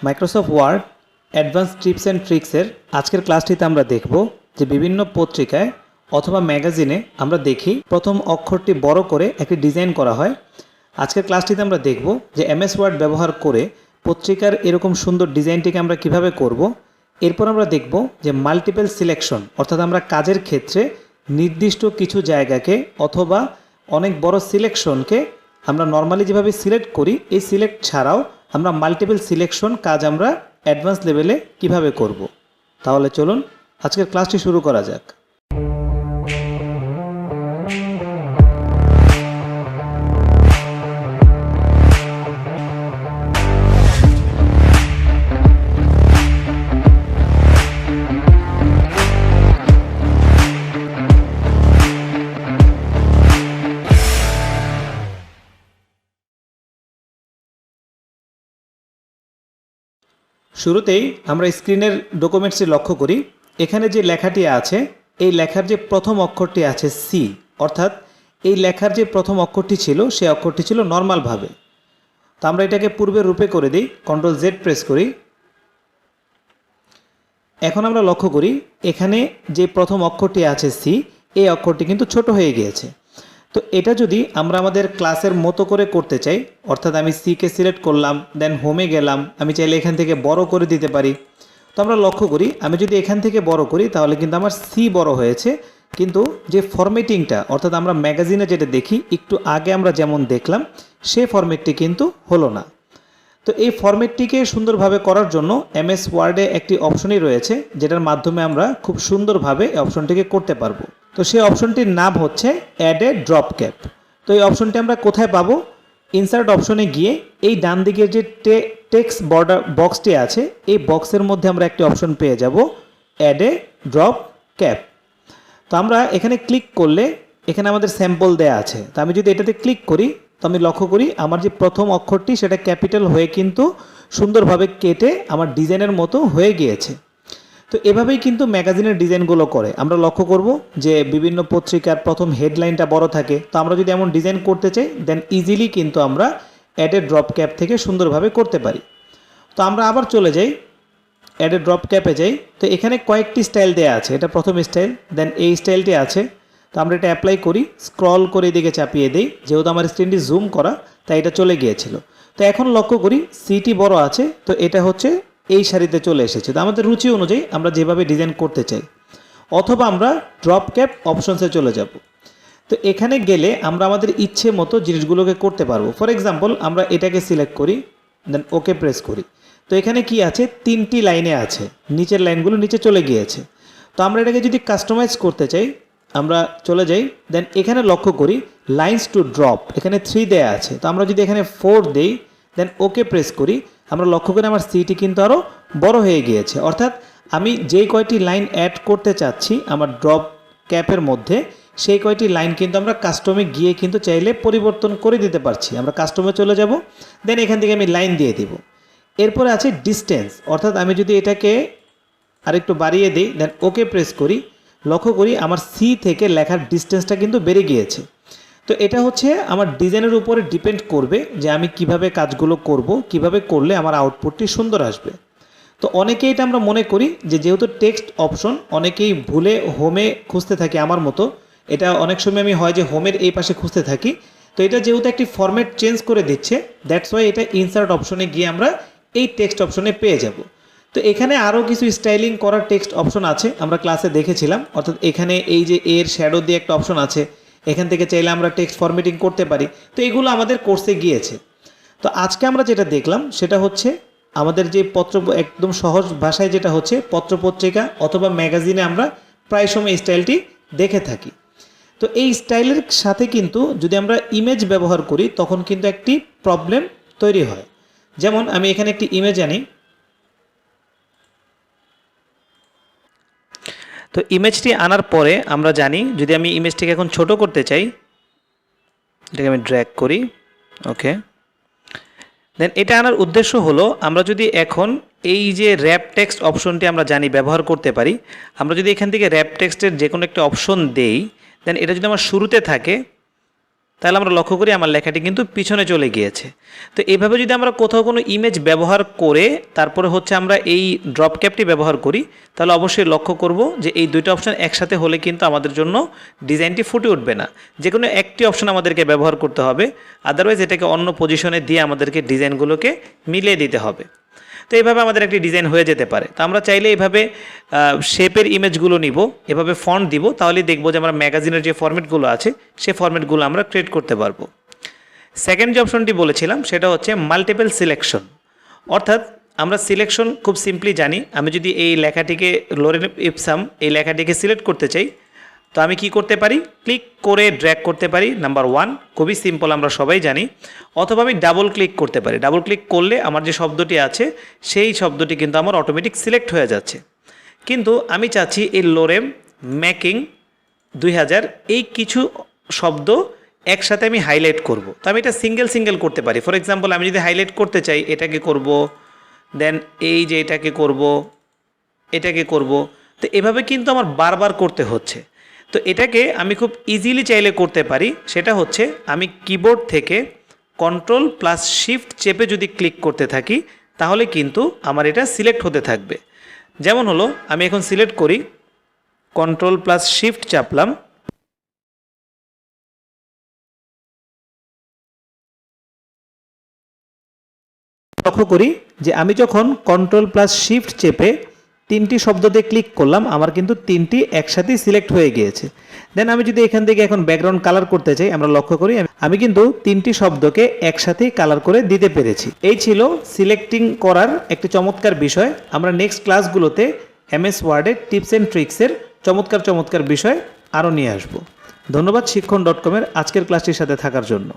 Microsoft Word advance tips and ট্রিক্সের আজকের ক্লাসটিতে আমরা দেখব যে বিভিন্ন পত্রিকায় অথবা ম্যাগাজিনে আমরা দেখি প্রথম অক্ষরটি বড় করে একটি ডিজাইন করা হয়। আজকের ক্লাসটিতে আমরা দেখব যে এমএস ওয়ার্ড ব্যবহার করে পত্রিকার এরকম সুন্দর ডিজাইনটিকে আমরা কিভাবে করব। এরপর আমরা দেখব যে মাল্টিপল সিলেকশন, অর্থাৎ আমরা কাজের ক্ষেত্রে নির্দিষ্ট কিছু জায়গাকে অথবা অনেক বড় সিলেকশনকে আমরা নর্মালি যেভাবে সিলেক্ট করি এই সিলেক্ট ছাড়াও আমরা মাল্টিপল সিলেকশন কাজ আমরা অ্যাডভান্স লেভেলে কিভাবে করব। তাহলে চলুন আজকের ক্লাসটি শুরু করা যাক। শুরুতেই আমরা স্ক্রিনের ডকুমেন্টসটি লক্ষ্য করি। এখানে যে লেখাটি আছে এই লেখার যে প্রথম অক্ষরটি আছে সি, অর্থাৎ এই লেখার যে প্রথম অক্ষরটি ছিল সেই অক্ষরটি ছিল নর্মালভাবে। তো আমরা এটাকে পূর্বের রূপে করে দিই, কন্ট্রোল জেড প্রেস করি। এখন আমরা লক্ষ্য করি এখানে যে প্রথম অক্ষরটি আছে সি, এই অক্ষরটি কিন্তু ছোট হয়ে গিয়েছে। তো এটা যদি আমরা আমাদের ক্লাসের মতো করে করতে চাই, অর্থাৎ আমি সিকে সিলেক্ট করলাম, দেন হোমে গেলাম, আমি চাইলে এখান থেকে বড় করে দিতে পারি। তো আমরা লক্ষ্য করি আমি যদি এখান থেকে বড় করি তাহলে কিন্তু আমার সি বড় হয়েছে, কিন্তু যে ফরম্যাটিংটা অর্থাৎ আমরা ম্যাগাজিনে যেটা দেখি একটু আগে আমরা যেমন দেখলাম সেই ফরম্যাটটি কিন্তু হলো না। তো এই ফরম্যাটটিকে সুন্দরভাবে করার জন্য এমএস ওয়ার্ডে একটি অপশনই রয়েছে যেটার মাধ্যমে আমরা খুব সুন্দরভাবে এই অপশনটিকে করতে পারবো। তো সেই অপশনটির নাম হচ্ছে অ্যাড এ ড্রপ ক্যাপ। তো এই অপশনটি আমরা কোথায় পাবো? ইনসার্ট অপশনে গিয়ে এই ডান দিকের যে টেক্সট বর্ডার বক্সটি আছে এই বক্সের মধ্যে আমরা একটি অপশন পেয়ে যাব অ্যাড এ ড্রপ ক্যাপ। তো আমরা এখানে ক্লিক করলে এখানে আমাদের স্যাম্পল দেয়া আছে। তো আমি যদি এটাতে ক্লিক করি তো আমি লক্ষ্য করি আমার যে প্রথম অক্ষরটি সেটা ক্যাপিটাল হয়ে কিন্তু সুন্দরভাবে কেটে আমার ডিজাইনের মতো হয়ে গিয়েছে। তো এভাবেই কিন্তু ম্যাগাজিনের ডিজাইনগুলো করে। আমরা লক্ষ্য করব যে বিভিন্ন পত্রিকার প্রথম হেডলাইনটা বড় থাকে। তো আমরা যদি এমন ডিজাইন করতে চাই দেন ইজিলি কিন্তু আমরা অ্যাড এ ড্রপ ক্যাপ থেকে সুন্দরভাবে করতে পারি। তো আমরা আবার চলে যাই, অ্যাড এ ড্রপ ক্যাপে যাই। তো এখানে কয়েকটি স্টাইল দেওয়া আছে, এটা প্রথম স্টাইল, দেন এই স্টাইলটি আছে। তো আমরা এটা অ্যাপ্লাই করি, স্ক্রল করে এদিকে চাপিয়ে দিই, যেহেতু আমার স্ক্রিনটি জুম করা তাই এটা চলে গিয়েছিল। তো এখন লক্ষ্য করি সিটি বড় আছে, তো এটা হচ্ছে এই সারিতে চলে এসেছে। তো আমাদের রুচি অনুযায়ী আমরা যেভাবে ডিজাইন করতে চাই, অথবা আমরা ড্রপ ক্যাপ অপশনসে চলে যাব। তো এখানে গেলে আমরা আমাদের ইচ্ছে মতো জিনিসগুলোকে করতে পারবো। ফর এক্সাম্পল আমরা এটাকে সিলেক্ট করি, দেন ওকে প্রেস করি। তো এখানে কি আছে, তিনটি লাইনে আছে, নিচের লাইনগুলো নিচে চলে গিয়েছে। তো আমরা এটাকে যদি কাস্টমাইজ করতে চাই আমরা চলে যাই, দেন এখানে লক্ষ্য করি লাইন্স টু ড্রপ, এখানে 3 দেয়া আছে। তো আমরা যদি এখানে 4 দেই দেন ওকে প্রেস করি, আমরা লক্ষ্য করি আমার সিটি কিন্তু আরও বড় হয়ে গিয়েছে। অর্থাৎ আমি যেই কয়টি লাইন অ্যাড করতে চাচ্ছি আমার ড্রপ ক্যাপের মধ্যে সেই কয়টি লাইন কিন্তু আমরা কাস্টমে গিয়ে কিন্তু চাইলে পরিবর্তন করে দিতে পারছি। আমরা কাস্টমে চলে যাব, দেন এখান থেকে আমি লাইন দিয়ে দিব। এরপরে আছে ডিস্টেন্স, অর্থাৎ আমি যদি এটাকে আরেকটু বাড়িয়ে দিই দেন ওকে প্রেস করি, লক্ষ্য করি আমার সি থেকে লেখার ডিস্টেন্সটা কিন্তু বেড়ে গিয়েছে। তো এটা হচ্ছে আমার ডিজাইনের উপরে ডিপেন্ড করবে যে আমি কিভাবে কাজগুলো করব, কিভাবে করলে আমার আউটপুটটি সুন্দর আসবে। তো অনেকেই এটা আমরা মনে করি যে যেহেতু টেক্সট অপশন অনেকেই ভুলে হোমে খুঁজতে থাকি, আমার মতো এটা অনেক সময় আমি হয় যে হোমের এই পাশে খুঁজতে থাকি। তো এটা যেহেতু একটি ফরম্যাট চেঞ্জ করে দিচ্ছে, দ্যাটস ওয়াই এটা ইনসার্ট অপশনে গিয়ে আমরা এই টেক্সট অপশনে পেয়ে যাব। তো এখানে আরও কিছু স্টাইলিং করার টেক্সট অপশন আছে, আমরা ক্লাসে দেখেছিলাম। অর্থাৎ এখানে এই যে এর শ্যাডো দিয়ে একটা অপশন আছে, এখান থেকে চাইলে আমরা টেক্সট ফরম্যাটিং করতে পারি। তো এগুলো আমাদের কোর্সে গিয়েছে। তো আজকে আমরা যেটা দেখলাম সেটা হচ্ছে আমাদের যে একদম সহজ ভাষায় যেটা হচ্ছে পত্রপত্রিকা অথবা ম্যাগাজিনে আমরা প্রায় সময় স্টাইলটি দেখে থাকি। তো এই স্টাইলের সাথে কিন্তু যদি আমরা ইমেজ ব্যবহার করি তখন কিন্তু একটি প্রবলেম তৈরি হয়। যেমন আমি এখানে একটি ইমেজ আনি, তো ইমেজটি আনার পরে আমরা জানি যদি আমি ইমেজটিকে এখন ছোট করতে চাই এটাকে আমি ড্র্যাগ করি, ওকে। দেন এটা আনার উদ্দেশ্য হলো আমরা যদি এখন এই যে র্যাপ টেক্সট অপশনটি আমরা জানি ব্যবহার করতে পারি, আমরা যদি এখান থেকে র্যাপ টেক্সটের যে কোনো একটা অপশন দেই দেন এটা যদি আমার শুরুতে থাকে তাহলে আমরা লক্ষ্য করি আমার লেখাটি কিন্তু পিছনে চলে গিয়েছে। তো এইভাবে যদি আমরা কোথাও কোনো ইমেজ ব্যবহার করে তারপরে হচ্ছে আমরা এই ড্রপ ক্যাপটি ব্যবহার করি, তাহলে অবশ্যই লক্ষ্য করব যে এই দুইটা অপশান একসাথে হলে কিন্তু আমাদের জন্য ডিজাইনটি ফুটে উঠবে না। যে কোনো একটি অপশান আমাদেরকে ব্যবহার করতে হবে, আদারওয়াইজ এটাকে অন্য পজিশনে দিয়ে আমাদেরকে ডিজাইনগুলোকে মিলিয়ে দিতে হবে। তো এইভাবে আমাদের একটি ডিজাইন হয়ে যেতে পারে। তো আমরা চাইলে এইভাবে শেপের ইমেজগুলো নিব, এভাবে ফন্ট দিব, তাহলেই দেখব যে আমরা ম্যাগাজিনের যে ফরম্যাটগুলো আছে সেই ফরম্যাটগুলো আমরা ক্রিয়েট করতে পারবো। সেকেন্ড যে অপশনটি বলেছিলাম সেটা হচ্ছে মাল্টিপল সিলেকশন। অর্থাৎ আমরা সিলেকশন খুব সিম্পলি জানি। আমি যদি এই লেখাটিকে লোরেন ইপসাম এই লেখাটিকে সিলেক্ট করতে চাই, তো আমি কি করতে পারি? ক্লিক করে ড্র্যাগ করতে পারি, নাম্বার 1, খুবই সিম্পল, আমরা সবাই জানি। অথবা আমি ডাবল ক্লিক করতে পারি। ডাবল ক্লিক করলে আমার যে শব্দটি আছে সেই শব্দটি কিন্তু আমার অটোমেটিক সিলেক্ট হয়ে যাচ্ছে। কিন্তু আমি চাচ্ছি এই লোরেম মেকিং 2000 এই কিছু শব্দ একসাথে আমি হাইলাইট করব। তো আমি এটা সিঙ্গেল করতে পারি। ফর এক্সাম্পল, আমি যদি হাইলাইট করতে চাই, এটাকে করব, দেন এই যে এটাকে করব, এটাকে করব। তো এভাবে কিন্তু আমার বারবার করতে হচ্ছে। তো এটাকে আমি খুব ইজিলি চাইলে করতে পারি। সেটা হচ্ছে আমি কিবোর্ড থেকে Ctrl+Shift চেপে যদি ক্লিক করতে থাকি, তাহলে কিন্তু আমার এটা সিলেক্ট হতে থাকবে। যেমন হলো, আমি এখন সিলেক্ট করি, Ctrl+Shift চাপলাম, লক্ষ্য করি যে আমি যখন Ctrl+Shift চেপে 3টি শব্দতে ক্লিক করলাম, আমার কিন্তু 3টি একসাথেই সিলেক্ট হয়ে গিয়েছে। দেন আমি যদি এখান থেকে এখন ব্যাকগ্রাউন্ড কালার করতে চাই, আমরা লক্ষ্য করি আমি কিন্তু 3টি শব্দকে একসাথেই কালার করে দিতে পেরেছি। এই ছিল সিলেক্টিং করার একটি চমৎকার বিষয়। আমরা নেক্সট ক্লাসগুলোতে MS ওয়ার্ডের টিপস অ্যান্ড ট্রিক্সের চমৎকার বিষয় আরও নিয়ে আসব। ধন্যবাদ শিক্ষণ.com-এর আজকের ক্লাসটির সাথে থাকার জন্য।